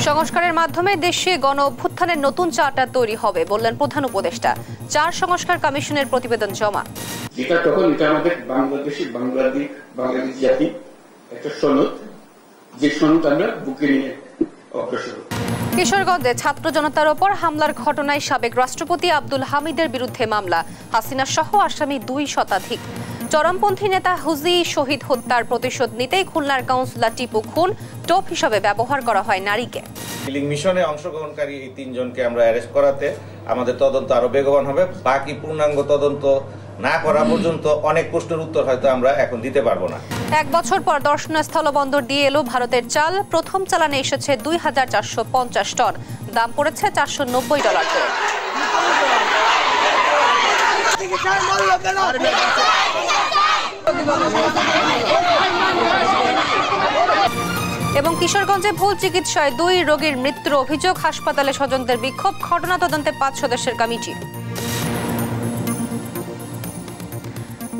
সংস্কারের মাধ্যমে দেশে গণ অভ্যুত্থানের নতুন চার্টার তৈরি হবে বললেন প্রধান উপদেষ্টা। 4 সংস্কার কমিশনের প্রতিবেদন জমা। যেটা তখন এটা আমাদের বাংলাদেশ জাতি একটা সনদ, যে সনদ আমরা বুকে নিয়ে অগ্রসর। কিশোরগঞ্জে ছাত্র জনতার ওপর হামলার ঘটনায় সাবেক রাষ্ট্রপতি আব্দুল হামিদের বিরুদ্ধে মামলা। হাসিনা সহ আসামি 2 শতাধিক। চরমপন্থী নেতা হুজি শহীদ হত্যার প্রতিশোধ নিতেই খুলনার কাউন্সিলর টিপু খুন টোপ হিসাবে ব্যবহার করা হয় নারীকে। কিলিং মিশনে অংশগ্রহণকারী এই 3 জনকে আমরা অ্যারেস্ট করাতে আমাদের তদন্ত আরো বেগবান হবে। বাকি পূর্ণাঙ্গ তদন্ত না করা পর্যন্ত অনেক প্রশ্নের উত্তর হয়তো আমরা এখন দিতে পারবো না। 1 বছর পর দর্শনীয় স্থলবন্দর দিয়ে এলো ভারতের চাল। প্রথম চালানে এসেছে 2450 টন। দাম পড়েছে $490 করে। এবং কিশোরগঞ্জে ভুল চিকিৎসায় 2 রোগীর মৃত্যুর অভিযোগ। হাসপাতালে স্বজনদের বিক্ষোভ। ঘটনা তদন্তে 5 সদস্যের কমিটি।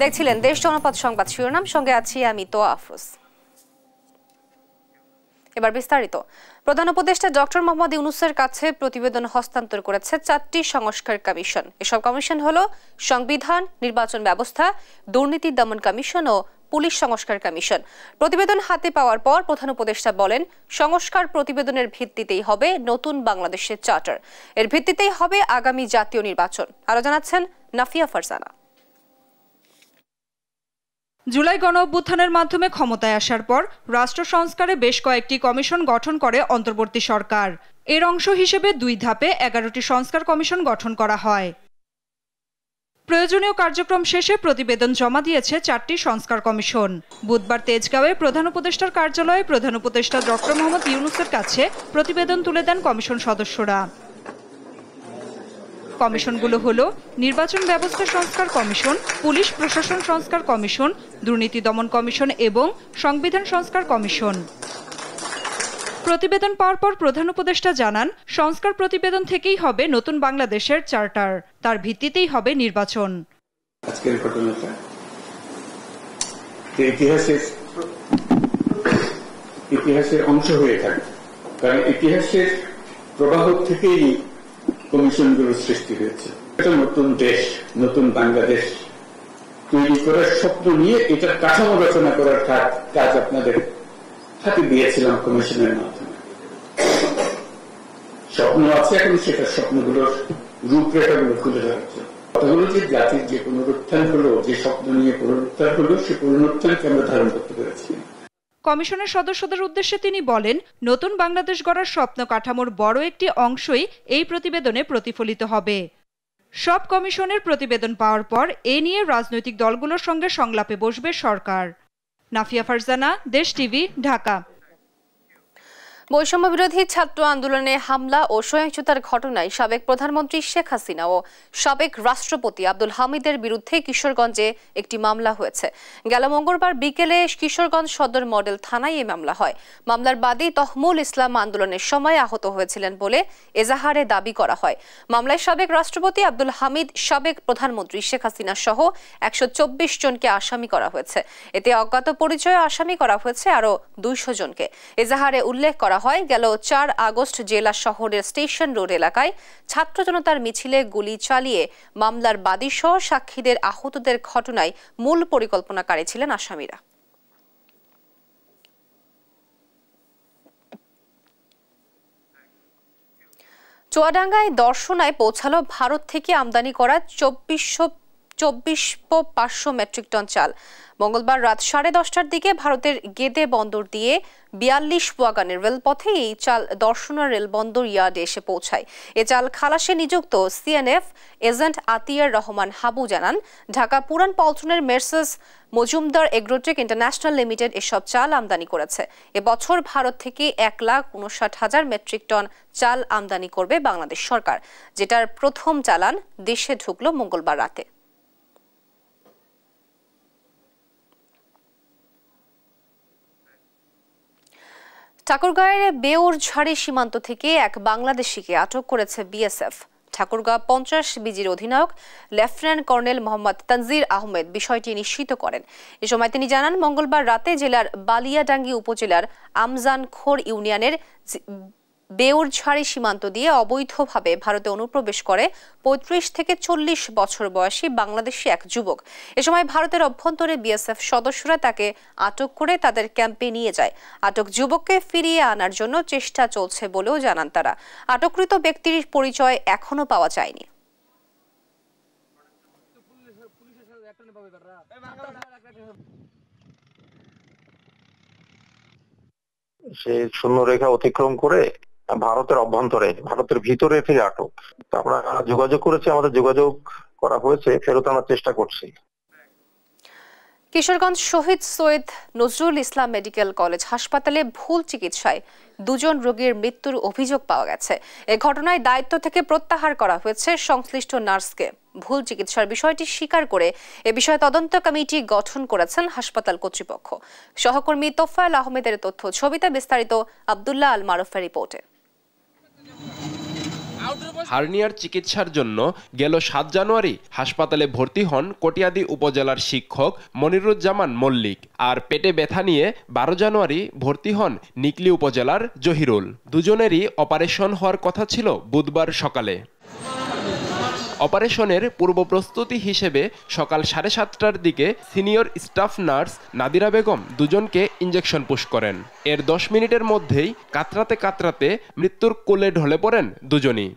দেখছিলেন দেশ জনপদ সংবাদ শিরোনাম, সঙ্গে আছি আমি তোয়া আফরোজ। এবার বিস্তারিত। প্রধান উপদেষ্টা ডক্টর মোহাম্মদ ইউনূসের কাছে প্রতিবেদন হস্তান্তর করেছে 4টি সংস্কার কমিশন। এসব কমিশন হলো সংবিধান, নির্বাচন ব্যবস্থা, দুর্নীতি দমন কমিশন ও পুলিশ সংস্কার কমিশন। প্রতিবেদন হাতে পাওয়ার পর প্রধান উপদেষ্টা বলেন, সংস্কার প্রতিবেদনের ভিত্তিতেই হবে নতুন বাংলাদেশের চার্টার। এর ভিত্তিতেই হবে আগামী জাতীয় নির্বাচন। আরো জানাচ্ছেন নাফিয়া ফারজানা। জুলাই গণ অভ্যুত্থানের মাধ্যমে ক্ষমতায় আসার পর রাষ্ট্র সংস্কারে বেশ কয়েকটি কমিশন গঠন করে অন্তর্বর্তী সরকার। এর অংশ হিসেবে 2 ধাপে 11টি সংস্কার কমিশন গঠন করা হয়। প্রয়োজনীয় কার্যক্রম শেষে প্রতিবেদন জমা দিয়েছে 4টি সংস্কার কমিশন। বুধবার তেজগাঁওয়ে প্রধান উপদেষ্টার কার্যালয়ে প্রধান উপদেষ্টা ডক্টর মোহাম্মদ ইউনূসের কাছে প্রতিবেদন তুলে দেন কমিশন সদস্যরা। কমিশনগুলো হলো নির্বাচন ব্যবস্থা সংস্কার কমিশন, পুলিশ প্রশাসন সংস্কার কমিশন, দুর্নীতি দমন কমিশন এবং সংবিধান সংস্কার কমিশন। প্রতিবেদন পাওয়ার পর প্রধান উপদেষ্টা জানান, সংস্কার প্রতিবেদন থেকেই হবে নতুন বাংলাদেশের চার্টার। তার ভিত্তিতেই হবে নির্বাচন। আজকের ঘটনাটা ইতিহাসের অংশ হয়ে থাকে, কারণ ইতিহাসের প্রবাহ থেকেই কমিশনগুলোর সৃষ্টি হয়েছে। এটা নতুন দেশ, নতুন বাংলাদেশ তৈরি করার স্বপ্ন নিয়ে এটার কাঠামো রচনা করার কাজ আপনাদের হাতে দিয়েছিলাম কমিশনের মাধ্যমে। স্বপ্ন আছে, এখন সেটা স্বপ্নগুলোর রূপরেখাগুলো খুলে ধরছে। কথাগুলো যে জাতির যে পুনরুত্থান হলো, যে স্বপ্ন নিয়ে পুনরুত্থান হলো, সে পুনরুত্থানকে আমরা ধারণ করতে পেরেছি। কমিশনের সদস্যদের উদ্দেশ্যে তিনি বলেন, নতুন বাংলাদেশ গড়ার স্বপ্ন কাঠামোর বড় একটি অংশই এই প্রতিবেদনে প্রতিফলিত হবে। সব কমিশনের প্রতিবেদন পাওয়ার পর এ নিয়ে রাজনৈতিক দলগুলোর সঙ্গে সংলাপে বসবে সরকার। নাফিয়া ফারজানা, দেশ টিভি, ঢাকা। বৈষম্য বিরোধী ছাত্র আন্দোলনে হামলা ও সহিংসতার ঘটনায় সাবেক প্রধানমন্ত্রী শেখ হাসিনা ও সাবেক রাষ্ট্রপতি আব্দুল হামিদের বিরুদ্ধে কিশোরগঞ্জে একটি মামলা হয়েছে। গেল মঙ্গলবার বিকেলে কিশোরগঞ্জ সদর মডেল থানায় এই মামলা হয়। মামলার বাদী তহমুল ইসলাম আন্দোলনের সময় আহত হয়েছিলেন বলে এজাহারে দাবি করা হয়। মামলায় সাবেক রাষ্ট্রপতি আব্দুল হামিদ, সাবেক প্রধানমন্ত্রী শেখ হাসিনা সহ 124 জনকে আসামি করা হয়েছে। এতে অজ্ঞাত পরিচয়ে আসামি করা হয়েছে আরো 200 জনকে। এজাহারে উল্লেখ করা হয়, গেল 4 আগস্ট জেলা শহরের স্টেশন রোড এলাকায় ছাত্র জনতার মিছিলে গুলি চালিয়ে মামলার বাদী সহ সাক্ষীদের আহতদের ঘটনায় মূল পরিকল্পনাকারী ছিলেন আসামিরা। চুয়াডাঙ্গায় দর্শনায় পৌঁছালো ভারত থেকে আমদানি করা 24,500 মেট্রিক টন চাল। মঙ্গলবার রাত 10:30টার দিকে ভারতের গেদে বন্দর দিয়ে 42 ওয়াগানের রেলপথে এই চাল দর্শনা রেলবন্দর ইয়ার্ডে এসে পৌঁছায়। এ চাল খালাসে নিযুক্ত সিএনএফ এজেন্ট আতিয়ার রহমান হাবু জানান, ঢাকা পুরান পল্টনের মের্সেস মজুমদার এগ্রোটেক ইন্টারন্যাশনাল লিমিটেড এসব চাল আমদানি করেছে। এবছর ভারত থেকে 1,59,000 মেট্রিক টন চাল আমদানি করবে বাংলাদেশ সরকার, যেটার প্রথম চালান দেশে ঢুকলো মঙ্গলবার রাতে। ঠাকুরগাঁয়ের বেউরঝাড়ি সীমান্ত থেকে এক বাংলাদেশিকে আটক করেছে বিএসএফ। ঠাকুরগাঁও 50 বিজির অধিনায়ক lieutenant colonel Mohammad Tangier Ahmed বিষয়টি নিশ্চিত করেন। এ সময় তিনি জানান, মঙ্গলবার রাতে জেলার বালিয়াডাঙ্গি উপজেলার আমজানখোর ইউনিয়নের বেউরঝাড়ি সীমান্ত দিয়ে অবৈধভাবে ভারতে অনুপ্রবেশ করে 35 থেকে 40 বছর বয়সী বাংলাদেশি এক যুবক। এ সময় ভারতের অভ্যন্তরে বিএসএফ সদস্যরা তাকে আটক করে তাদের ক্যাম্পে নিয়ে যায়। আটক যুবককে ফিরিয়ে আনার জন্য চেষ্টা চলছে বলেও জানান তারা। আটককৃত ব্যক্তির পরিচয় এখনো পাওয়া যায়নি। সে শূন্যরেখা অতিক্রম করে ভারতের অভ্যন্তরে, ভারতের ভিতরে থেকে আটক। আমরা যোগাযোগ করেছি, আমাদের যোগাযোগ করা হয়েছে, ফেরত আনার চেষ্টা করছি। কিশোরগঞ্জ শহীদ সৈয়দ নজরুল ইসলাম মেডিকেল কলেজ হাসপাতালে ভুল চিকিৎসায় 2 জন রোগীর মৃত্যুর অভিযোগ পাওয়া গেছে। এ ঘটনায় দায়িত্ব থেকে প্রত্যাহার করা হয়েছে সংশ্লিষ্ট নার্সকে। ভুল চিকিৎসার বিষয়টি স্বীকার করে এ বিষয়ে তদন্ত কমিটি গঠন করেছেন হাসপাতাল কর্তৃপক্ষ। সহকর্মী তোফায়েল আহমেদের তথ্য ছবিতে বিস্তারিত আব্দুল্লাহ আল মারুফের রিপোর্টে। হার্নিয়ার চিকিৎসার জন্য গেল 7 জানুয়ারি হাসপাতালে ভর্তি হন কটিয়াদি উপজেলার শিক্ষক মনিরুজ্জামান মল্লিক। আর পেটে ব্যথা নিয়ে 12 জানুয়ারি ভর্তি হন নিকলি উপজেলার জহিরুল। দুজনেরই অপারেশন হওয়ার কথা ছিল বুধবার সকালে। অপারেশনের পূর্ব প্রস্তুতি হিসেবে সকাল 7:30টার দিকে senior staff nurse Nadira Begum দুজনকে ইঞ্জেকশন পুশ করেন। এর 10 মিনিটের মধ্যেই কাতরাতে কাতরাতে মৃত্যুর কোলে ঢলে পড়েন দুজনই।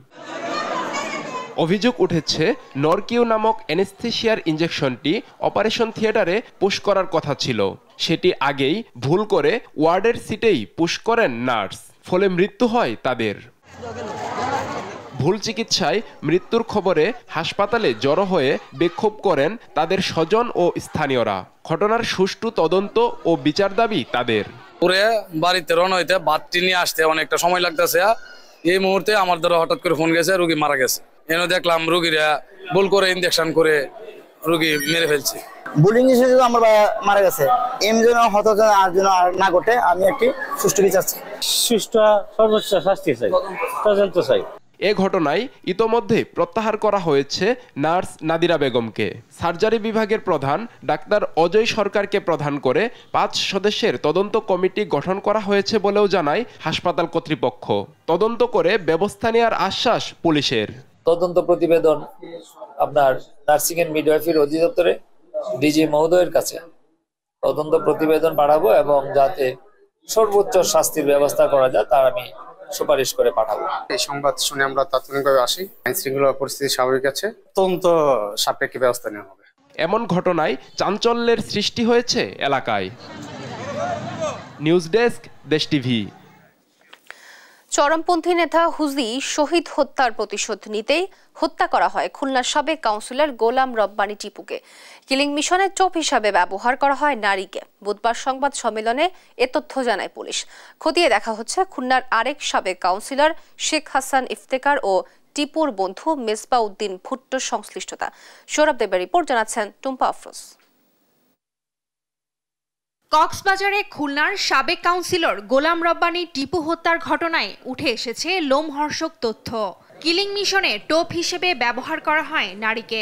অভিযোগ উঠেছে, নরকিউ নামক অ্যানেস্থেশিয়ার ইঞ্জেকশনটি অপারেশন থিয়েটারে পুশ করার কথা ছিল। সেটি আগেই ভুল করে ওয়ার্ডের সিটেই পুশ করেন নার্স, ফলে মৃত্যু হয় তাদের। ভুল চিকিৎসায় মৃত্যুর খবরে হাসপাতালে জড়ো হয়ে বিক্ষোভ করেন তাদের স্বজন ও স্থানীয়রা। ঘটনার সুষ্ঠু তদন্ত ও বিচার দাবি তাদের। পুরে বাড়িতে রওনা হইতে বাড়তি নিয়ে আসতে অনেকটা সময় লাগতেছে। এই মুহূর্তে আমার দ্বারা হঠাৎ করে ফোন গেছে, রোগী মারা গেছে। এনে দেখলাম রোগীরা ভুল করে ইঞ্জেকশন করে রোগী মেরে ফেলছে। বুলিং হিসেবে আমার মারা গেছে। এম যেন হতাহত আর যেন না ঘটে, আমি একটি সুষ্ঠু বিচার চাই। সুষ্ঠু সর্বোচ্চ শাস্তি চাই, তদন্ত চাই। এ ঘটনায় ইতোমধ্যে প্রত্যাহার করা হয়েছে নার্স নাদিরা বেগমকে। সার্জারি বিভাগের প্রধান ডাক্তার অজয় সরকারকে প্রধান করে 5 সদস্যের তদন্ত কমিটি গঠন করা হয়েছে বলেও জানায় হাসপাতাল কর্তৃপক্ষ। তদন্ত করে ব্যবস্থা নেওয়ার আশ্বাস পুলিশের। তদন্ত প্রতিবেদন আপনার নার্সিং এন্ড মিডওয়াইফারি অধিদপ্তরে ডিজি মহোদয়ের কাছে তদন্ত প্রতিবেদন পাঠাবো এবং যাতে সর্বোচ্চ শাস্তির ব্যবস্থা করা যায় তার আমি সুপারিশ করে পাঠাবো। এই সংবাদ শুনে আমরা তাৎক্ষণিকভাবে আসি। আইন শৃঙ্খলা পরিস্থিতি স্বাভাবিক আছে, তদন্ত সাপেক্ষে ব্যবস্থা নেওয়া হবে। এমন ঘটনায় চাঞ্চল্যের সৃষ্টি হয়েছে এলাকায়। নিউজ ডেস্ক, দেশ টিভি। চরমপন্থী নেতা হুজি শহীদ হত্যার প্রতিশোধ নিতেই হত্যা করা হয় খুলনার সাবেক কাউন্সিলর গোলাম রব্বানী টিপুকে। কিলিং মিশনের টোপ হিসাবে ব্যবহার করা হয় নারীকে। বুধবার সংবাদ সম্মেলনে এ তথ্য জানায় পুলিশ। খতিয়ে দেখা হচ্ছে খুলনার আরেক সাবেক কাউন্সিলর শেখ হাসান ইফতেকার ও টিপুর বন্ধু মেজবা উদ্দিন ভুট্টোর সংশ্লিষ্টতা। সৌরভ দেবের রিপোর্ট, জানাচ্ছেন টুম্পা আফরোজ। কক্সবাজারে খুলনার সাবেক কাউন্সিলর গোলাম রব্বানী টিপু হত্যার ঘটনায় উঠে এসেছে লোমহর্ষক তথ্য। কিলিং মিশনে টোপ হিসেবে ব্যবহার করা হয় নারীকে।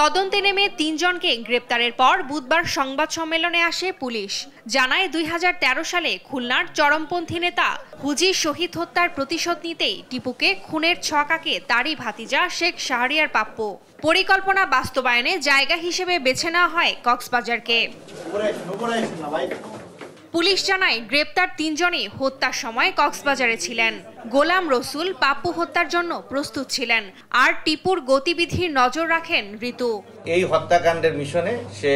তদন্তে নেমে 3 জনকে গ্রেপ্তারের পর বুধবার সংবাদ সম্মেলনে আসে পুলিশ। জানায় 2013 সালে খুলনার চরমপন্থী নেতা হুজি শহীদ হত্যার প্রতিশোধ নিতেই টিপুকে খুনের ছক আঁকে তারই ভাতিজা শেখ শাহরিয়ার পাপ্পু। পরিকল্পনা বাস্তবায়নে জায়গা হিসেবে বেছে নেওয়া হয় কক্সবাজারকে। পুলিশ জানায় গ্রেপ্তার 3 জনই হত্যার সময় কক্সবাজারে ছিলেন। গোলাম রসুল পাপ্পু হত্যার জন্য প্রস্তুত ছিলেন, আর টিপুর গতিবিধির নজর রাখেন ঋতু। এই হত্যাকাণ্ডের মিশনে সে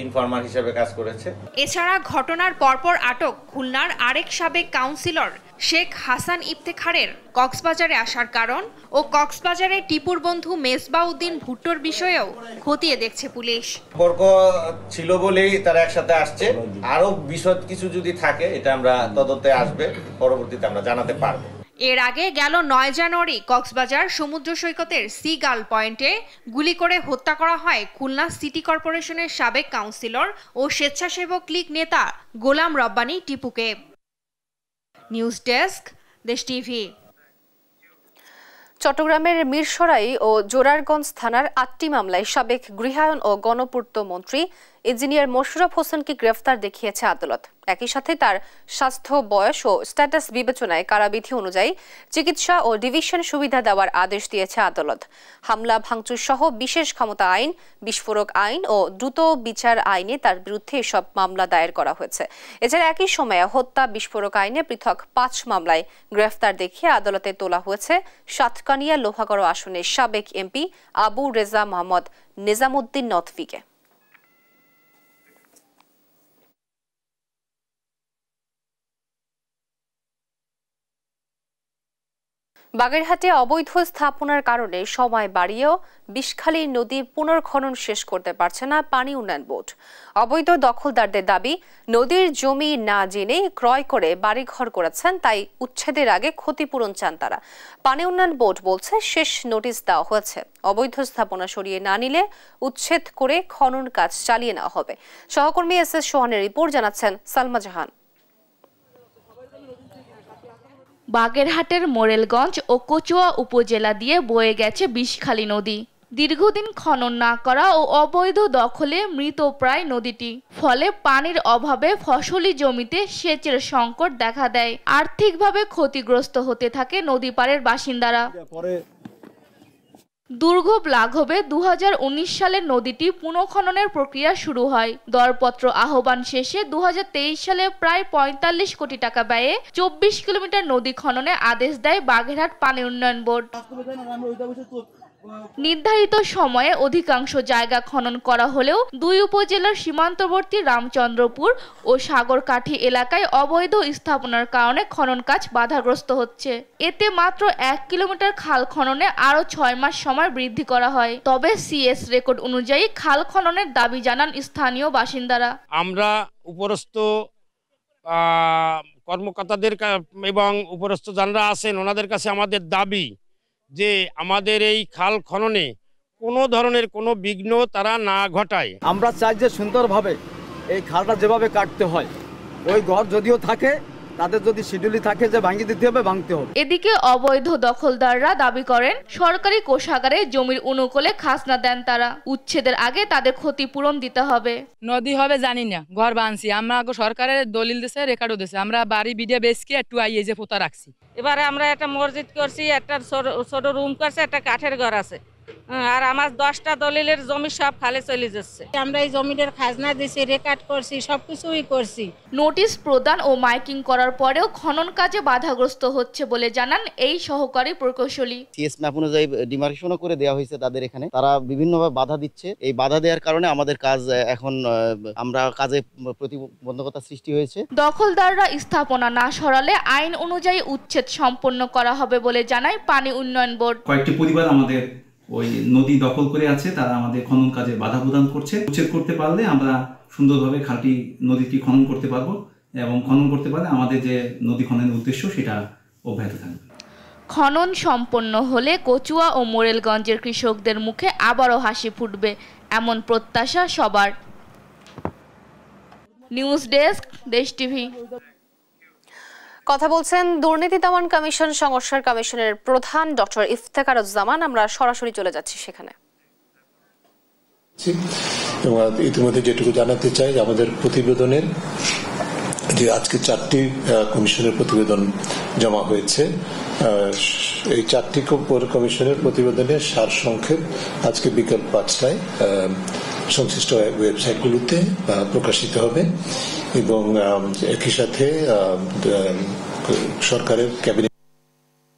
ইনফরমার হিসেবে কাজ করেছে। এছাড়া ঘটনার পরপর আটক খুলনার আরেক সাবেক কাউন্সিলর শেখ হাসান ইফতেখারের কক্সবাজারে আসার কারণ ও কক্সবাজারে টিপুর বন্ধু মেজবা উদ্দিন ভুট্টোর বিষয়েও খতিয়ে দেখছে পুলিশ। সম্পর্ক ছিল বলেই তারা একসাথে আসছে। আরো বিশদ কিছু যদি থাকে এটা আমরা তদন্তে আসবে, পরবর্তীতে আমরা জানাতে পারবো। এর আগে গেল 9 জানুয়ারি কক্সবাজার সমুদ্র সৈকতের সি গার্ল পয়েন্টে গুলি করে হত্যা করা হয় খুলনা সিটি কর্পোরেশনের সাবেক কাউন্সিলর ও স্বেচ্ছাসেবক লীগ নেতা গোলাম রব্বানী টিপুকে। নিউজ ডেস্ক, দেশ টিভি। চট্টগ্রামের মিরসরাই ও জোরারগঞ্জ থানার ৮টি মামলায় সাবেক গৃহায়ন ও গণপূর্ত মন্ত্রী ইঞ্জিনিয়ার মোশাররফ হোসেনকে গ্রেফতার দেখিয়েছে আদালত। একই সাথে তার স্বাস্থ্য, বয়স ও স্ট্যাটাস বিবেচনায় কারাবিধি অনুযায়ী চিকিৎসা ও ডিভিশন সুবিধা দেওয়ার আদেশ দিয়েছে আদালত। হামলা, ভাঙচুর সহ বিশেষ ক্ষমতা আইন, বিস্ফোরক আইন ও দ্রুত বিচার আইনে তার বিরুদ্ধে এসব মামলা দায়ের করা হয়েছে। এছাড়া একই সময়ে হত্যা, বিস্ফোরক আইনে পৃথক ৫ মামলায় গ্রেফতার দেখিয়ে আদালতে তোলা হয়েছে সাতকানিয়া লোহাগড় আসনের সাবেক এমপি আবু রেজা মোহাম্মদ নিজামুদ্দিন নদভীকে। বাগেরহাটে অবৈধ স্থাপনার কারণে সময় বাড়িয়েও বিষখালী নদী পুনর্খনন শেষ করতে পারছে না পানি উন্নয়ন বোর্ড। অবৈধ দখলদারদের দাবি, নদীর জমি না জেনে ক্রয় করে বাড়িঘর করেছেন, তাই উচ্ছেদের আগে ক্ষতিপূরণ চান তারা। পানি উন্নয়ন বোর্ড বলছে শেষ নোটিশ দেওয়া হয়েছে, অবৈধ স্থাপনা সরিয়ে না নিলে উচ্ছেদ করে খনন কাজ চালিয়ে নেওয়া হবে। সহকর্মী এস.এস. সোহানের রিপোর্ট, জানাচ্ছেন সালমা জাহান। বাগেরহাটের মোরেলগঞ্জ ও কচুয়া উপজেলা দিয়ে বয়ে গেছে বিষখালী নদী। দীর্ঘদিন খনন না করা ও অবৈধ দখলে মৃতপ্রায় নদীটি, ফলে পানির অভাবে ফসলি জমিতে সেচের সংকট দেখা দেয়। আর্থিকভাবে ক্ষতিগ্রস্ত হতে থাকে নদী পাড়ের বাসিন্দারা। দুর্ভোগ লাঘবে 2019 সালে নদীটি পুনঃখননের প্রক্রিয়া শুরু হয়। দরপত্র আহ্বান শেষে 2023 সালে প্রায় 45 কোটি টাকা ব্যয়ে 24 কিলোমিটার নদী খননে আদেশ দেয় বাগেরহাট পানি উন্নয়ন বোর্ড। নির্ধারিত সময়ে অধিকাংশ জায়গা খনন করা হলেও দুই উপজেলার সীমান্তবর্তী রামচন্দ্রপুর ও সাগরকাঠি এলাকায় অবৈধ স্থাপনার কারণে খনন কাজ বাধাগ্রস্ত হচ্ছে। এতে মাত্র 1 কিলোমিটার খাল খননে আরো 6 মাস সময় বৃদ্ধি করা হয়। তবে সিএস রেকর্ড অনুযায়ী খাল খননের দাবি জানান স্থানীয় বাসিন্দারা। আমরা উপরস্থ কর্মকর্তাদের এবং উপরস্থ যারা আছেন ওনাদের কাছে আমাদের দাবি যে আমাদের এই খাল খননে কোনো ধরনের কোনো বিঘ্ন তারা না ঘটায়। আমরা চাই যে সুন্দরভাবে এই খালটা যেভাবে কাটতে হয়, ওই ঘর যদিও থাকে তাদের যদি শিডিউলি থাকে যে ভাঙিয়ে দিতে হবে, ভাঙতে হবে। এদিকে অবৈধ দখলদাররা দাবি করেন সরকারি কোষাগারে জমির অনুকূলে খাজনা দেন তারা, উচ্ছেদের আগে তাদের ক্ষতিপূরণ দিতে হবে। নদী হবে জানি না, ঘর বানছি আমরা, সরকারের দলিল দিছে, রেকর্ডও দিছে, আমরা বাড়ি বিডে বেচকে একটু আইয়ে যে পোতা রাখছি। এবারে আমরা একটা মসজিদ করছি, একটা ছোট রুম করছে, একটা কাঠের ঘর আছে, আর আমার 10টা দলিলের জমি সব খালে চলে যাচ্ছে। আমরা এই জমির খাজনা দিছি, রেকর্ড করছি, সবকিছুই করছি। নোটিশ প্রদান ও মাইকিং করার পরেও খনন কাজে বাধাগ্রস্ত হচ্ছে বলে জানান এই সহকারী প্রকৌশলী। সিএস ম্যাপ অনুযায়ী ডিমার্কেশনও করে দেওয়া হয়েছে তাদের এখানে, তারা বিভিন্নভাবে বাধা দিচ্ছে। এই বাধা দেওয়ার কারণে আমাদের কাজ এখন আমরা কাজে প্রতিবন্ধকতা সৃষ্টি হয়েছে। দখলদাররা স্থাপনা না সরালে আইন অনুযায়ী উচ্ছেদ সম্পন্ন করা হবে বলে জানায় পানি উন্নয়ন বোর্ড। কয়েকটি পরিবার আমাদের ওই নদী দখল করে আছে, তারা আমাদের খনন কাজে বাধা প্রদান করছে। উচ্ছেদ করতে পারলে আমরা সুন্দরভাবে খালটি নদীটি খনন করতে পারবো এবং খনন করতে পারলে আমাদের যে নদী খননের উদ্দেশ্য সেটা অব্যাহত থাকবে। খনন সম্পন্ন হলে কচুয়া ও মোরেলগঞ্জের কৃষকদের মুখে আবারও হাসি ফুটবে, এমন প্রত্যাশা সবার। নিউজ ডেস্ক, দেশ টিভি। কথা বলছেন দুর্নীতি দমন কমিশন সংস্কার কমিশনের প্রধান ডক্টর ইফতেখারুজ্জামান। আমরা সরাসরি চলে যাচ্ছি সেখানে। ইতিমধ্যে যেটুকু জানাতে চাই, আমাদের প্রতিবেদনের যে আজকে 4টি কমিশনের প্রতিবেদন জমা হয়েছে, এই 4টি কমিশনের প্রতিবেদনের সারসংক্ষেপ আজকে বিকেল 5টায় সংশ্লিষ্ট ওয়েবসাইটগুলোতে প্রকাশিত হবে এবং একই সাথে সরকারের ক্যাবিনেট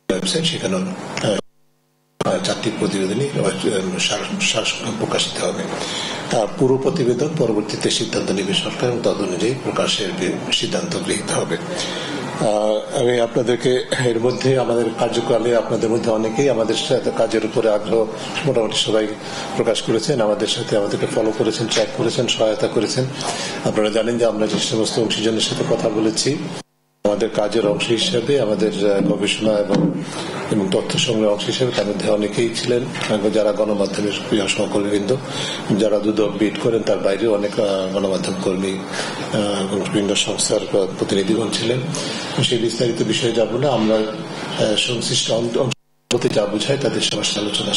ওয়েবসাইট, সেখানে 4টি প্রতিবেদনই প্রকাশিত হবে। পুরো প্রতিবেদন পরবর্তীতে সিদ্ধান্ত নেবে সরকার এবং তদ অনুযায়ী প্রকাশের সিদ্ধান্ত গৃহীত হবে। আমি আপনাদেরকে এর মধ্যে আমাদের কার্যক্রমে আপনাদের মধ্যে অনেকেই আমাদের সাথে কাজের উপরে আগ্রহ মোটামুটি সবাই প্রকাশ করেছেন, আমাদের সাথে আমাদেরকে ফলো করেছেন, ট্র্যাক করেছেন, সহায়তা করেছেন। আপনারা জানেন যে আমরা যে সমস্ত অংশীজনের সাথে কথা বলেছি, আমাদের কাজের অংশ হিসেবে, আমাদের গবেষণা এবং তথ্য সংগ্রহ অংশ হিসেবে তার মধ্যে অনেকেই ছিলেন যারা গণমাধ্যমের সহকর্মীবৃন্দ, যারা দুদক বিট করেন তার বাইরেও অনেক গণমাধ্যম কর্মী এবং বিভিন্ন সংস্থার প্রতিনিধিগণ ছিলেন। সেই বিস্তারিত বিষয়ে যাব না, আমরা সংশ্লিষ্ট প্রতি যা বোঝায় তাদের সমস্যা আলোচনা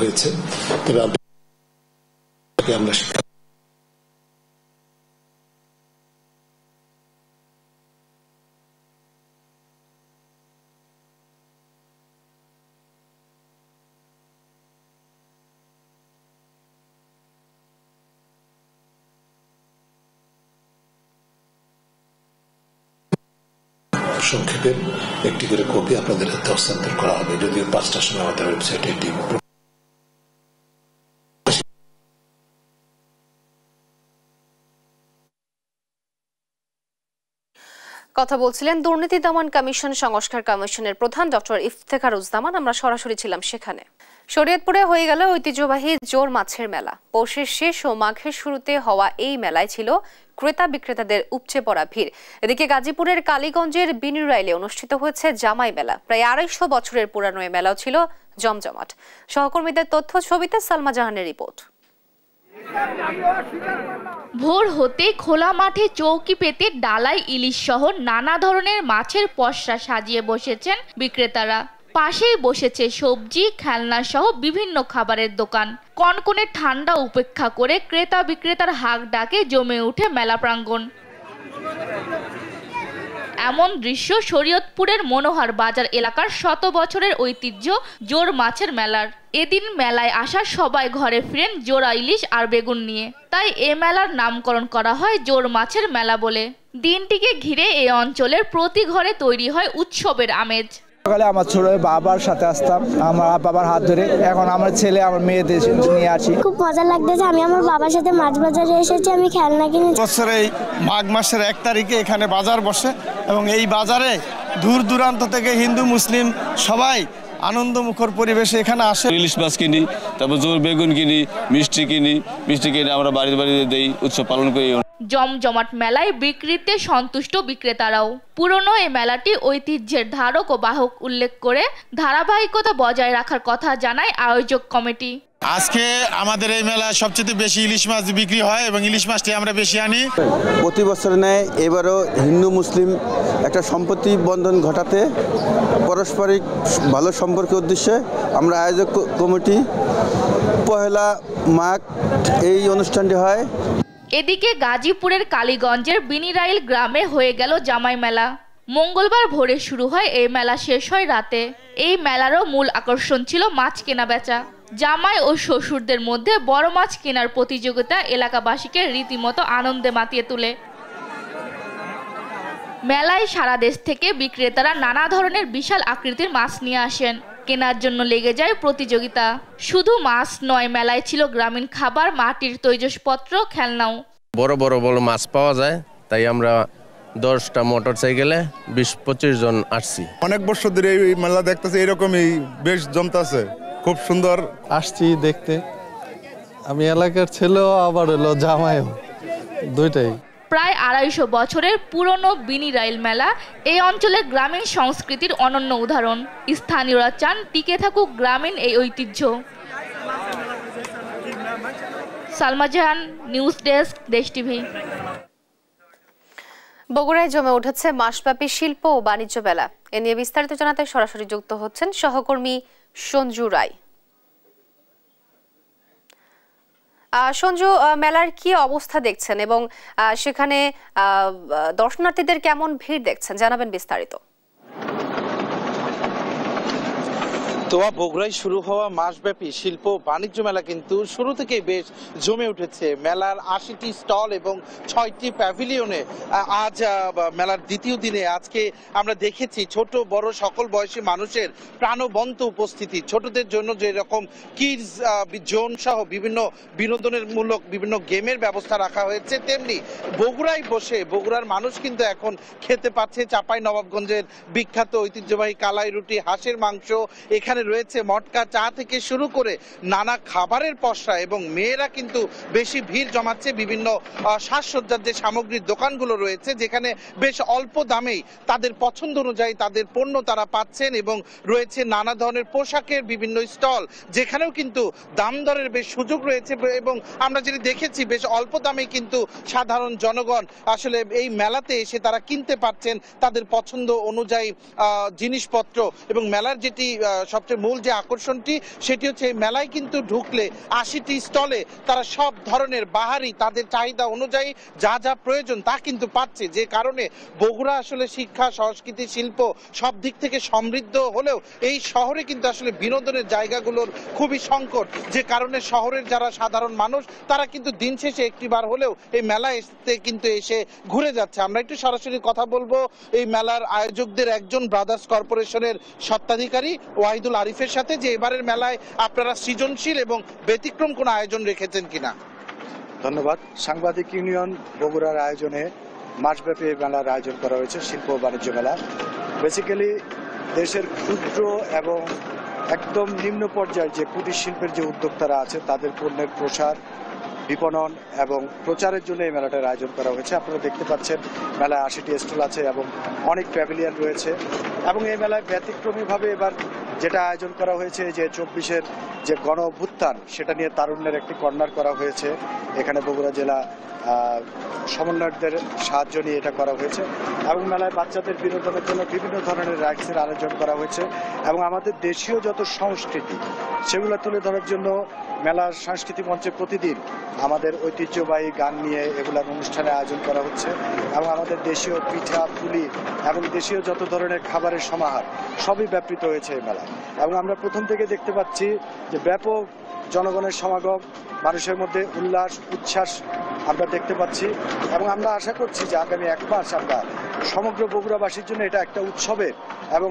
হয়েছে। তবে আমরা সংক্ষেপে একটি করে কপি আপনাদের হাতে হস্তান্তর করা হবে, যদিও 5টার সময় আমাদের ওয়েবসাইটে এটি কথা বলছিলেন দুর্নীতি দমন কমিশন সংস্কার কমিশনের প্রধান ডক্টর ইফতেখারুজ্জামান। আমরা সরাসরি ছিলাম সেখানে। শরীয়তপুরে হয়ে গেল ঐতিহ্যবাহী জোর মাছের মেলা। পৌষের শেষ ও মাঘের শুরুতে হওয়া এই মেলায় ছিল ক্রেতা বিক্রেতাদের উপচে পড়া ভিড়। এদিকে গাজীপুরের কালীগঞ্জের বিনিরাইলে অনুষ্ঠিত হয়েছে জামাই মেলা। প্রায় 250 বছরের পুরানো এই মেলাও ছিল জমজমাট। সহকর্মীদের তথ্য ছবিতে সালমা জাহানের রিপোর্ট। ভোর হতে খোলা মাঠে চৌকি পেতে ডালাই ইলিশ সহ নানা ধরনের মাছের পসরা সাজিয়ে বসেছেন বিক্রেতারা। পাশেই বসেছে সবজি, খেলনা সহ বিভিন্ন খাবারের দোকান। কনকনে ঠান্ডা উপেক্ষা করে ক্রেতা বিক্রেতার হাঁক ডাকে জমে ওঠে মেলা প্রাঙ্গণ। এমন দৃশ্য শরীয়তপুরের মনোহর বাজার এলাকার 100 বছরের ঐতিহ্য জোর মাছের মেলার। এদিন মেলায় আসা সবাই ঘরে ফিরেন জোড়া ইলিশ আর বেগুন নিয়ে। তাই এ মেলার নামকরণ করা হয় জোর মাছের মেলা বলে। দিনটিকে ঘিরে এই অঞ্চলের প্রতি ঘরে তৈরি হয় উৎসবের আমেজ। সকালে আমার ছোট বাবার সাথে আসতাম, আমার বাবার হাত ধরে। এখন আমার ছেলে আমার মেয়েদের নিয়ে আসি। খুব মজা লাগতেছে। আমি আমার বাবার সাথে মাছ বাজারে এসেছি, আমি খেলনা কিনেছি। বছরে মাঘ মাসের 1 তারিখে এখানে বাজার বসে এবং এই বাজারে দূর দূরান্ত থেকে হিন্দু মুসলিম সবাই আনন্দমুখর পরিবেশে এখানে আসে। ইলিশ মাছ কিনি, তারপর জোর বেগুন কিনি, মিষ্টি কিনি আমরা বাড়িতে দেই, উৎসব পালন করি। জমজমাট মেলায় বিক্রিতে সন্তুষ্ট বিক্রেতারাও। পুরনো এই মেলাটি ঐতিহ্যের ধারক ও বাহক উল্লেখ করে ধারাবাহিকতা বজায় রাখার কথা জানায় আয়োজক কমিটি। আজকে আমাদের এই মেলায় সবচেয়ে বেশি ইলিশ মাছ বিক্রি হয় এবং ইলিশ মাছটি আমরা বেশি আনি। প্রতি বছর নেয় এবারও হিন্দু মুসলিম একটা সম্পত্তি বন্ধন ঘটাতে পারস্পরিক ভালো সম্পর্কের উদ্দেশ্যে আমরা আয়োজক কমিটি পহেলা মাঘ এই অনুষ্ঠানটি হয়। এদিকে গাজীপুরের কালীগঞ্জের বিনিরাইল গ্রামে হয়ে গেল জামাই মেলা। মঙ্গলবার ভোরে শুরু হয় এই মেলা, শেষ হয় রাতে। এই মেলারও মূল আকর্ষণ ছিল মাছ কেনা বেচা। জামাই ও শ্বশুরদের মধ্যে বড় মাছ কেনার প্রতিযোগিতা এলাকাবাসীকে রীতিমতো আনন্দে মাতিয়ে তোলে। মেলায় সারা দেশ থেকে বিক্রেতারা নানা ধরনের বিশাল আকৃতির মাছ নিয়ে আসেন। কেনার জন্য লেগে যায় প্রতিযোগিতা। শুধু মাছ নয়, মেলায় ছিল গ্রামীণ খাবার, মাটির তৈজসপত্র, খেলনাও। বড় বড় মাছ পাওয়া যায়, তাই আমরা 10টা মোটর সাইকেলে 20-25 জন আসছি। অনেক বছর ধরে এই মেলা দেখতেছে, এরকমই বেশ জমতেছে, খুব সুন্দর। আসছি দেখতে, আমি এলাকার ছেলেও আবার হলো জামাইও, দুইটাই। প্রায় 250 বছরের পুরনো বিনিরাইল মেলা এই অঞ্চলের গ্রামীণ সংস্কৃতির অনন্য উদাহরণ। স্থানীয়রা চান টিকে থাকুক গ্রামীণ এই ঐতিহ্য। সালমা জাহান, নিউজ ডেস্ক, দেশ টিভি। বগুড়ায় জমে উঠেছে মাসব্যাপী শিল্প ও বাণিজ্য মেলা। এ নিয়ে বিস্তারিত জানাতে সরাসরি যুক্ত হচ্ছেন সহকর্মী সঞ্জু রায়। সঞ্জু, মেলার কি অবস্থা দেখছেন এবং সেখানে দর্শনার্থীদের কেমন ভিড় দেখছেন, জানাবেন বিস্তারিত। বগুড়ায় শুরু হওয়া মাসব্যাপী শিল্প বাণিজ্য মেলা কিন্তু শুরু থেকেই বেশ জমে উঠেছে। মেলার 80টি স্টল এবং 6টি প্যাভিলিয়নে আজ মেলার দ্বিতীয় দিনে আজকে আমরা দেখেছি ছোট বড় সকল বয়সী মানুষের প্রাণবন্ত উপস্থিতি। ছোটদের জন্য যে রকম কিডস জোন সহ বিভিন্ন বিনোদনের মূলক বিভিন্ন গেমের ব্যবস্থা রাখা হয়েছে, তেমনি বগুড়ায় বসে বগুড়ার মানুষ কিন্তু এখন খেতে পাচ্ছে চাঁপাই নবাবগঞ্জের বিখ্যাত ঐতিহ্যবাহী কালাই রুটি, হাঁসের মাংস। এখানে এখানে রয়েছে মটকা চা থেকে শুরু করে নানা খাবারের পসরা, এবং মেয়েরা কিন্তু বেশি ভিড় জমাচ্ছে বিভিন্ন সাজসজ্জার যে সামগ্রীর দোকানগুলো রয়েছে, যেখানে বেশ অল্প দামেই তাদের পছন্দ অনুযায়ী তাদের পণ্য তারা পাচ্ছেন, এবং রয়েছে নানা ধরনের পোশাকের বিভিন্ন স্টল, যেখানেও কিন্তু দাম দরের বেশ সুযোগ রয়েছে। এবং আমরা যেটি দেখেছি বেশ অল্প দামে কিন্তু সাধারণ জনগণ আসলে এই মেলাতে এসে তারা কিনতে পারছেন তাদের পছন্দ অনুযায়ী জিনিসপত্র। এবং মেলার যেটি সবচেয়ে মূল যে আকর্ষণটি সেটি হচ্ছে এই মেলায় কিন্তু ঢুকলে 80টি স্টলে তারা সব ধরনের বাহারি তাদের চাহিদা অনুযায়ী যা যা প্রয়োজন তা কিন্তু পাচ্ছে, যে কারণে বগুড়া আসলে শিক্ষা, সংস্কৃতি, শিল্প সব দিক থেকে সমৃদ্ধ হলেও এই শহরে কিন্তু আসলে বিনোদনের জায়গাগুলোর খুবই সংকট, যে কারণে শহরের যারা সাধারণ মানুষ তারা কিন্তু দিন শেষে একটিবার হলেও এই মেলায় কিন্তু এসে ঘুরে যাচ্ছে। আমরা একটু সরাসরি কথা বলবো এই মেলার আয়োজকদের একজন, ব্রাদার্স কর্পোরেশনের স্বত্বাধিকারী ওয়াহিদুল আরিফের সাথে, যে এবারের মেলায় আপনারা সৃজনশীল এবং ব্যতিক্রম কোনো আয়োজন রেখেছেন কিনা। ধন্যবাদ। সাংবাদিক ইউনিয়ন বগুড়ার আয়োজনে মাসব্যাপী এই মেলার আয়োজন করা হয়েছে, শিল্প ও বাণিজ্য মেলা। বেসিক্যালি দেশের ক্ষুদ্র এবং একদম নিম্ন পর্যায়ের যে কুটির শিল্পের যে উদ্যোক্তারা আছে তাদের পণ্যের প্রসার, বিপণন এবং প্রচারের জন্য এই মেলাটার আয়োজন করা হয়েছে। আপনারা দেখতে পাচ্ছেন মেলায় 80টি স্টল আছে এবং অনেক প্যাভিলিয়ন রয়েছে। এবং এই মেলায় ব্যতিক্রমীভাবে এবার যেটা আয়োজন করা হয়েছে, যে 24-এর যে গণ অভ্যুত্থান সেটা নিয়ে তারুণ্যের একটি কর্নার করা হয়েছে। এখানে বগুড়া জেলা সমন্বয়কদের সাহায্য নিয়ে এটা করা হয়েছে। এবং মেলায় বাচ্চাদের বিনোদনের জন্য বিভিন্ন ধরনের রাইডসের আয়োজন করা হয়েছে, এবং আমাদের দেশীয় যত সংস্কৃতি সেগুলো তুলে ধরার জন্য মেলার সাংস্কৃতিক মঞ্চে প্রতিদিন আমাদের ঐতিহ্যবাহী গান নিয়ে এগুলার অনুষ্ঠানে আয়োজন করা হচ্ছে। এবং আমাদের দেশীয় পিঠা, পুলি এবং দেশীয় যত ধরনের খাবারের সমাহার সবই ব্যাপৃত হয়েছে এই মেলায়। এবং আমরা প্রথম থেকে দেখতে পাচ্ছি যে ব্যাপক জনগণের সমাগম, মানুষের মধ্যে উল্লাস, উচ্ছ্বাস আমরা দেখতে পাচ্ছি। এবং আমরা আশা করছি যে আগামী 1 মাস আমরা সমগ্র বগুড়াবাসীর জন্য এটা একটা উৎসবের এবং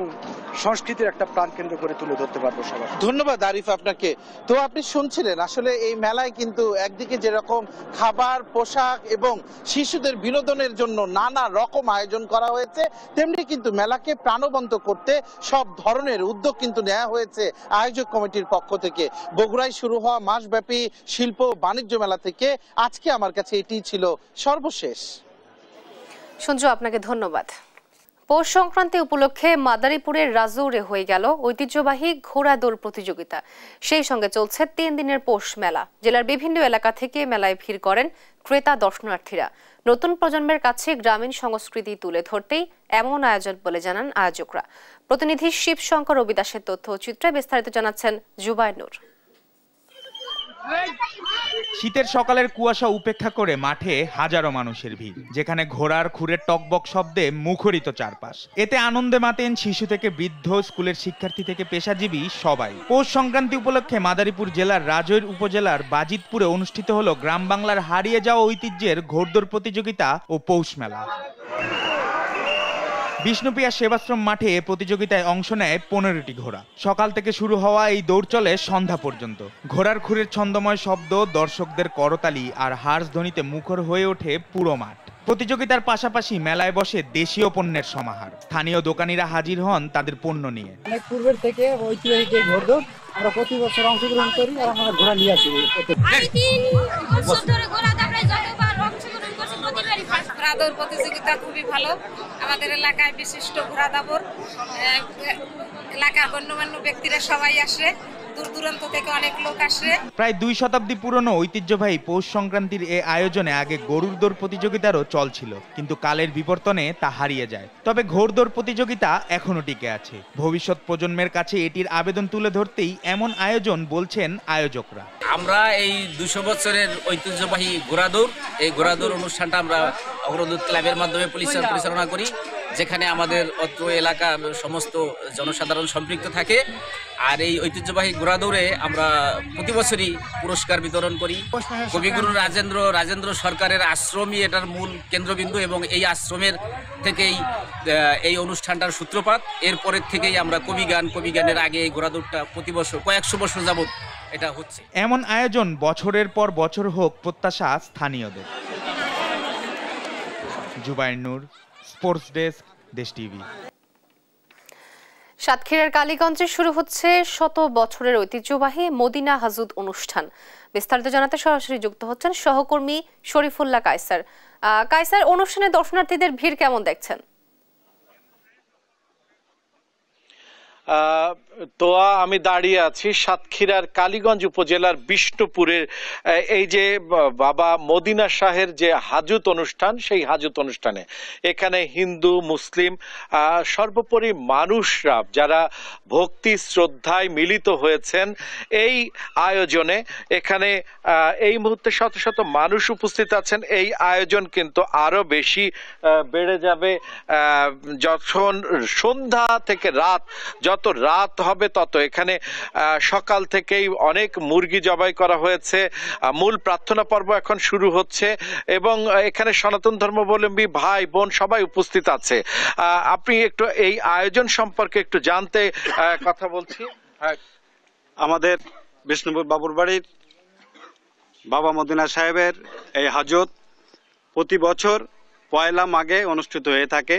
সংস্কৃতির একটা প্রাণকেন্দ্র করে তুলে ধরতে পারবো সবাই। ধন্যবাদ আরিফ আপনাকে। তো আপনি শুনছিলেন আসলে এই মেলায় কিন্তু একদিকে যেরকম খাবার, পোশাক এবং শিশুদের বিনোদনের জন্য নানা রকম আয়োজন করা হয়েছে, তেমনি কিন্তু মেলাকে প্রাণবন্ত করতে সব ধরনের উদ্যোগ কিন্তু নেওয়া হয়েছে আয়োজক কমিটির পক্ষ থেকে। বগুড়ায় শুরু হওয়া মাসব্যাপী শিল্প বাণিজ্য মেলা থেকে আজকে আমার কাছে এটি ছিল সর্বশেষ। সঞ্জু, আপনাকে ধন্যবাদ। পৌষ সংক্রান্তি উপলক্ষে মাদারীপুরের রাজৌরে হয়ে গেল ঐতিহ্যবাহী ঘোড়া দৌড় প্রতিযোগিতা। সেই সঙ্গে চলছে 3 দিনের পৌষ মেলা। জেলার বিভিন্ন এলাকা থেকে মেলায় ভিড় করেন ক্রেতা দর্শনার্থীরা। নতুন প্রজন্মের কাছে গ্রামীণ সংস্কৃতি তুলে ধরতেই এমন আয়োজন বলে জানান আয়োজকরা। প্রতিনিধি শিবশঙ্কর রবিদাসের তথ্য চিত্রে বিস্তারিত জানাচ্ছেন জুবায়ের নূর। শীতের সকালের কুয়াশা উপেক্ষা করে মাঠে হাজারো মানুষের ভিড়, যেখানে ঘোড়ার খুরের টকবক শব্দে মুখরিত চারপাশ। এতে আনন্দে মাতেন শিশু থেকে বৃদ্ধ, স্কুলের শিক্ষার্থী থেকে পেশাজীবী সবাই। পৌষ সংক্রান্তি উপলক্ষে মাদারীপুর জেলার রাজৈর উপজেলার বাজিতপুরে অনুষ্ঠিত হলো গ্রাম বাংলার হারিয়ে যাওয়া ঐতিহ্যের ঘোড়দৌড় প্রতিযোগিতা ও পৌষ মেলা। বিষ্ণুপ্রিয়া সেবাশ্রম মাঠে প্রতিযোগিতায় অংশ নেয় 15টি ঘোড়া। সকাল থেকে শুরু হওয়া এই দৌড় চলে সন্ধ্যা পর্যন্ত। ঘোড়ার খুরের ছন্দময় শব্দ, দর্শকদের করতালি আর হার্স ধ্বনিতে মুখর হয়ে ওঠে পুরো মাঠ। প্রতিযোগিতার পাশাপাশি মেলায় বসে দেশীয় পণ্যের সমাহার। স্থানীয় দোকানিরা হাজির হন তাদের পণ্য নিয়ে। অনেক পূর্বের থেকে ঐতিহাসিক যে ঘোড়দৌড় আমরা প্রতি বছর অংশগ্রহণ করি আর আমরা ঘোড়া নিয়ে আসি। ঘোড়া দৌড় প্রতিযোগিতা খুবই ভালো। আমাদের এলাকায় বিশিষ্ট ঘোড়া দৌড় এলাকার গণ্যমান্য ব্যক্তিরা সবাই আসে, দূর দূরান্ত থেকে অনেক লোক আসে। প্রায় 2 শতাব্দী পুরনো ঐতিহ্যবাহী পৌষ সংক্রান্তির এই আয়োজনে আগে গরুর দৌড় প্রতিযোগিতারও চল ছিল, কিন্তু কালের বিবর্তনে তা হারিয়ে যায়। তবে ঘোড়দৌড় প্রতিযোগিতা এখনো টিকে আছে। ভবিষ্যৎ প্রজন্মের কাছে এটির আবেদন তুলে ধরতেই এমন আয়োজন বলছেন আয়োজকরা। আমরা এই 200 বছরের ঐতিহ্যবাহী ঘোড়াদৌড়, এই ঘোড়াদৌড় অনুষ্ঠানটা আমরা অগ্রদূত ক্লাবের মাধ্যমে পরিচালনা করি, যেখানে আমাদের অত্র এলাকার সমস্ত জনসাধারণ সম্পৃক্ত থাকে। আর এই ঐতিহ্যবাহী ঘোড়াদৌড়ে আমরা প্রতি বছরই পুরস্কার বিতরণ করি। কবিগুরু রাজেন্দ্র সরকারের আশ্রমই এটার মূল কেন্দ্রবিন্দু, এবং এই আশ্রমের থেকেই এই অনুষ্ঠানটার সূত্রপাত। এরপরের থেকেই আমরা কবিগানের আগে এই ঘোড়াদৌড়টা প্রতি বছর কয়েকশো বছর যাবত এটা হচ্ছে। এমন আয়োজন বছরের পর বছর হোক, প্রত্যাশা স্থানীয়দের। জুবায়ের নূর, স্পোর্টস ডেস্ক, দেশ টিভি। সাতক্ষীরার কালীগঞ্জে শুরু হচ্ছে শত বছরের ঐতিহ্যবাহী মদিনা হাজুত অনুষ্ঠান। বিস্তারিত জানাতে সরাসরি যুক্ত হচ্ছেন সহকর্মী শরীফুল্লাহ কায়সার। কায়সার, অনুষ্ঠানে দর্শনার্থীদের ভিড় কেমন দেখছেন? তোয়া, আমি দাঁড়িয়ে আছি সাতক্ষীরার কালীগঞ্জ উপজেলার বিষ্ণুপুরের এই যে বাবা মদিনা শাহের যে হাজুত অনুষ্ঠান, সেই হাজুত অনুষ্ঠানে এখানে হিন্দু মুসলিম সর্বোপরি মানুষরা যারা ভক্তি শ্রদ্ধায় মিলিত হয়েছেন এই আয়োজনে। এখানে এই মুহূর্তে শত শত মানুষ উপস্থিত আছেন। এই আয়োজন কিন্তু আরো বেশি বেড়ে যাবে যখন সন্ধ্যা থেকে রাত, যত রাত হবে তত এখানে সকাল থেকেই অনেক মুরগি জবাই করা হয়েছে। মূল প্রার্থনা পর্ব এখন শুরু হচ্ছে এবং এখানে সনাতন ধর্মাবলম্বী ভাই বোন সবাই উপস্থিত আছে। আপনি একটু এই আয়োজন সম্পর্কে একটু জানতে কথা বলছি। আমাদের বিষ্ণুপুর বাবুর বাড়ির বাবা মদিনা সাহেবের এই হাজত প্রতি বছর পয়লা মাঘে অনুষ্ঠিত হয়ে থাকে।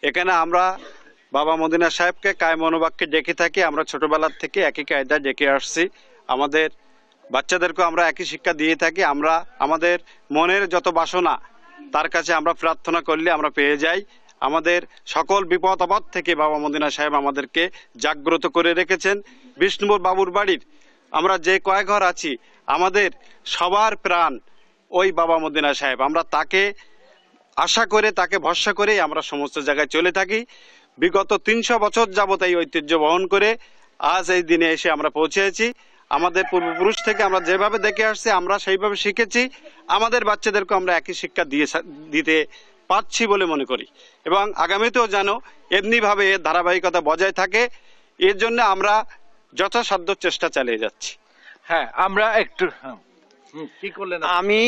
এখানে আমরা বাবা মদিনা সাহেবকে কায় মনোবাক্যে ডেকে থাকি। আমরা ছোটবেলার থেকে একই কায়দায় ডেকে আসছি। আমাদের বাচ্চাদেরকেও আমরা একই শিক্ষা দিয়ে থাকি। আমরা আমাদের মনের যত বাসনা তার কাছে আমরা প্রার্থনা করলে আমরা পেয়ে যাই। আমাদের সকল বিপদ আপদ থেকে বাবা মদিনা সাহেব আমাদেরকে জাগ্রত করে রেখেছেন। বিষ্ণুপুর বাবুর বাড়ির আমরা যে কয় ঘর আছি, আমাদের সবার প্রাণ ওই বাবা মদিনা সাহেব। আমরা তাকে আশা করে, তাকে ভরসা করেই আমরা সমস্ত জায়গায় চলে থাকি। বিগত 300 বছর যাবত এই ঐতিহ্য বহন করে আজ এই দিনে এসে আমরা পৌঁছেছি। আমাদের পূর্বপুরুষ থেকে আমরা যেভাবে দেখে আসছি আমরা সেইভাবে শিখেছি। আমাদের বাচ্চাদেরকে আমরা একই শিক্ষা দিতে পারছি বলে মনে করি এবং আগামীতেও যেন এমনিভাবে এর ধারাবাহিকতা বজায় থাকে, এর জন্য আমরা যথাসাধ্য চেষ্টা চালিয়ে যাচ্ছি। হ্যাঁ, আমরা একটু কি করলেন? আমি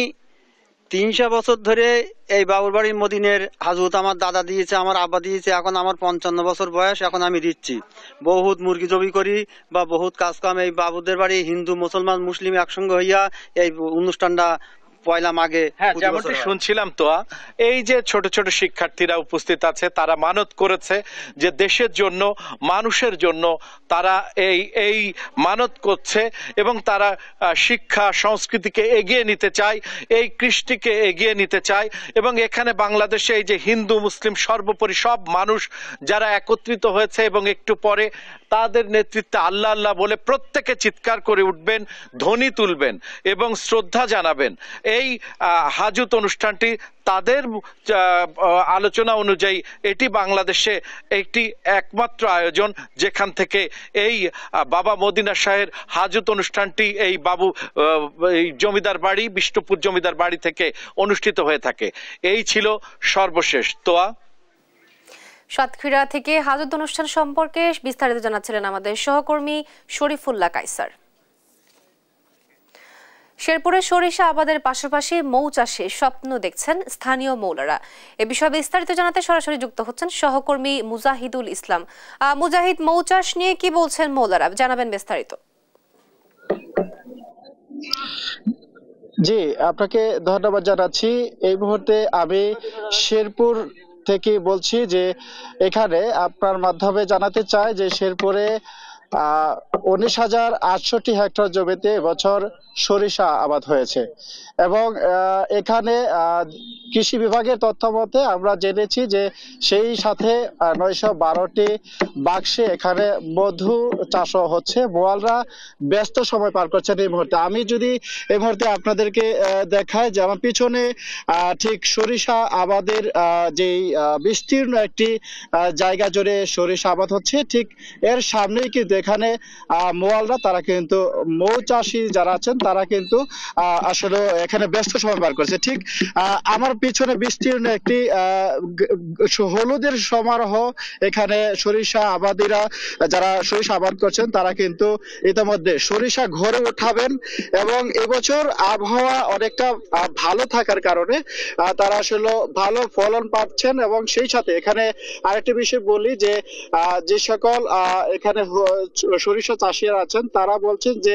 300 বছর ধরে এই বাবুর বাড়ির মদিনের হাজত আমার দাদা দিয়েছে, আমার আব্বা দিয়েছে। এখন আমার 55 বছর বয়স, এখন আমি দিচ্ছি। বহুত মুরগি জবি করি বা বহুত কাজ কাম এই বাবুদের বাড়ি হিন্দু মুসলমান মুসলিম একসঙ্গে হইয়া এই অনুষ্ঠানটা পয়লা মাঘে। হ্যাঁ, যেমনটি শুনছিলাম তো, এই যে ছোট ছোট শিক্ষার্থীরা উপস্থিত আছে তারা মানত করেছে যে দেশের জন্য মানুষের জন্য তারা এই মানত করছে এবং তারা শিক্ষা সংস্কৃতিকে এগিয়ে নিতে চায়, এই কৃষ্টিকে এগিয়ে নিতে চায় এবং এখানে বাংলাদেশে এই যে হিন্দু মুসলিম সর্বোপরি সব মানুষ যারা একত্রিত হয়েছে এবং একটু পরে তাদের নেতৃত্বে আল্লাহ আল্লাহ বলে প্রত্যেকে চিৎকার করে উঠবেন, ধ্বনি তুলবেন এবং শ্রদ্ধা জানাবেন। এই হাজত অনুষ্ঠানটি তাদের আলোচনা অনুযায়ী এটি বাংলাদেশে একটি একমাত্র আয়োজন যেখান থেকে এই বাবা মদিনা শাহের হাজত অনুষ্ঠানটি এই এই জমিদার বাড়ি, বিষ্ণুপুর জমিদার বাড়ি থেকে অনুষ্ঠিত হয়ে থাকে। এই ছিল সর্বশেষ। তোয়া, সাতক্ষীরা থেকে হাজত অনুষ্ঠান সম্পর্কে বিস্তারিত জানাচ্ছিলেন আমাদের সহকর্মী শরীফুল্লাহ কায়সার। শেরপুরে সরিষা আবাদের পাশাপাশি মৌ চাষে স্বপ্ন দেখছেন স্থানীয় মৌলারা। এ বিষয়ে বিস্তারিত জানাতে সরাসরি যুক্ত হচ্ছেন সহকর্মী মুজাহিদুল ইসলাম। মুজাহিদ, মৌ চাষ নিয়ে কি বলছেন মৌলারা, জানাবেন বিস্তারিত। জি, আপনাকে ধন্যবাদ জানাচ্ছি। এই মুহূর্তে আমি শেরপুর থেকে বলছি যে এখানে আপনার মাধ্যমে জানাতে চাই যে শেরপুরে 19,068 হেক্টর জমিতে এবছর সরিষা আবাদ হয়েছে এবং এখানে কৃষি বিভাগের তথ্য মতে আমরা জেনেছি যে সেই সাথে 912টি বাক্সে এখানে মধু চাষও হচ্ছে। বোয়ালরা ব্যস্ত সময় পার করছেন এই মুহূর্তে। আমি যদি এই মুহূর্তে আপনাদেরকে দেখাই যে আমার পিছনে ঠিক সরিষা আবাদের যেই বিস্তীর্ণ একটি জায়গা জুড়ে সরিষা আবাদ হচ্ছে, ঠিক এর সামনেই কিন্তু এখানে মোয়ালরা তারা কিন্তু মৌ চাষি যারা আছেন তারা কিন্তু আসলে এখানে ব্যস্ত সময় পার করছে। ঠিক আমার পিছনে বিস্তীর্ণ একটি হলুদের সমারোহ। এখানে সরিষা আবাদীরা যারা সরিষা আবাদ করছেন তারা কিন্তু ইতিমধ্যে সরিষা ঘরে উঠাবেন এবং এবছর আবহাওয়া অনেকটা ভালো থাকার কারণে তারা আসলে ভালো ফলন পাচ্ছেন এবং সেই সাথে এখানে আরেকটি বিষয় বলি যে যে সকল এখানে সরিষা চাষিরা আছেন তারা বলছেন যে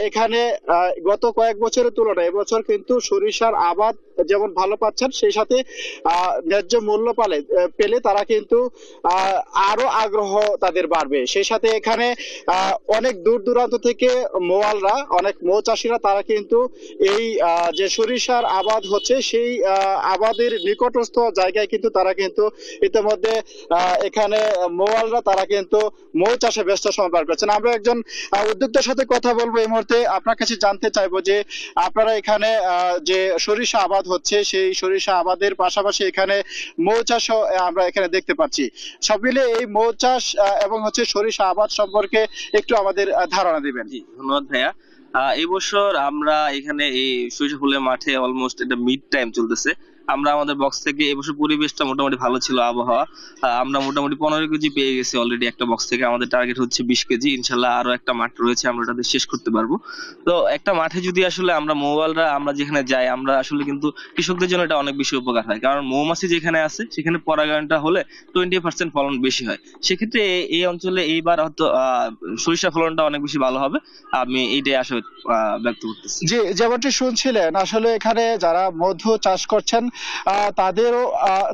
এখানে গত কয়েক বছরের তুলনায় এবছর কিন্তু সরিষার আবাদ যেমন ভালো পাচ্ছেন, সেই সাথে ন্যায্য মূল্য পেলে তারা কিন্তু আরো আগ্রহ তাদের বাড়বে। সেই সাথে এখানে অনেক দূর দূরান্ত থেকে মোয়ালরা, অনেক মৌ চাষিরা তারা কিন্তু এই যে সরিষার আবাদ হচ্ছে সেই আবাদের নিকটস্থ জায়গায় কিন্তু তারা কিন্তু ইতিমধ্যে এখানে মোয়ালরা তারা কিন্তু মৌ চাষে ব্যস্ত সময় পার করছেন। আমরা একজন উদ্যোক্তার সাথে কথা বলবো এই মুহূর্তে। আপনার কাছে জানতে চাইবো যে আপনারা এখানে যে সরিষা আবাদ হচ্ছে সেই সরিষা আবাদের পাশাপাশি এখানে মৌ চাষও আমরা এখানে দেখতে পাচ্ছি। সব মিলে এই মৌ চাষ এবং হচ্ছে সরিষা আবাদ সম্পর্কে একটু আমাদের ধারণা দিবেন। ধন্যবাদ ভাইয়া। এই বছর আমরা এখানে এই সরিষা ফুলের মাঠে অলমোস্ট এটা মিড টাইম চলতেছে। আমরা আমাদের বক্স থেকে এবছর পরিবেশটা মোটামুটি ভালো ছিল, আবহাওয়া আমরা মোটামুটি 15 কেজি পেয়ে গেছি অলরেডি একটা বক্স থেকে। আমাদের টার্গেট হচ্ছে 20 কেজি। ইনশাল্লাহ আরো একটা মাঠ রয়েছে, আমরা ওটাতে শেষ করতে পারবো। তো একটা মাঠে যদি আসলে আমরা মৌয়ালরা আমরা যেখানে যাই, আমরা আসলে কিন্তু কৃষকদের জন্য এটা অনেক বেশি উপকার হয়, কারণ মৌমাছি যেখানে আছে সেখানে পরাগায়নটা হলে 20% ফলন বেশি হয়। সেক্ষেত্রে এই অঞ্চলে এইবার হয়তো সরিষা ফলনটা অনেক বেশি ভালো হবে, আমি এইটাই আশা ব্যক্ত করতেছি। জি, যেমনটি শুনছিলেন আসলে এখানে যারা মধু চাষ করছেন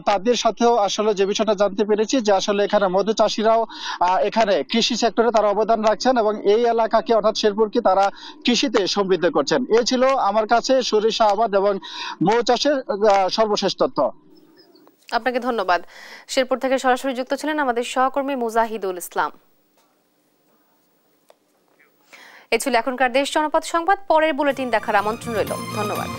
তাদের সাথেও আসলে যে বিষয়টা জানতে পেরেছি যে আসলে এখানে মধু চাষিরাও এখানে কৃষি সেক্টরে তারা অবদান রাখছেন এবং এই এলাকাকে অর্থাৎ শেরপুরকে তারা কৃষিতে সমৃদ্ধ করছেন। এই ছিল আমার কাছে সরিষা আবাদ এবং মৌ চাষের সর্বশেষ তথ্য। আপনাকে ধন্যবাদ। শেরপুর থেকে সরাসরি যুক্ত ছিলেন আমাদের সহকর্মী মুজাহিদুল ইসলাম। এ ছিল এখনকার দেশ জনপদ সংবাদ। পরের বুলেটিন দেখার আমন্ত্রণ রইল। ধন্যবাদ।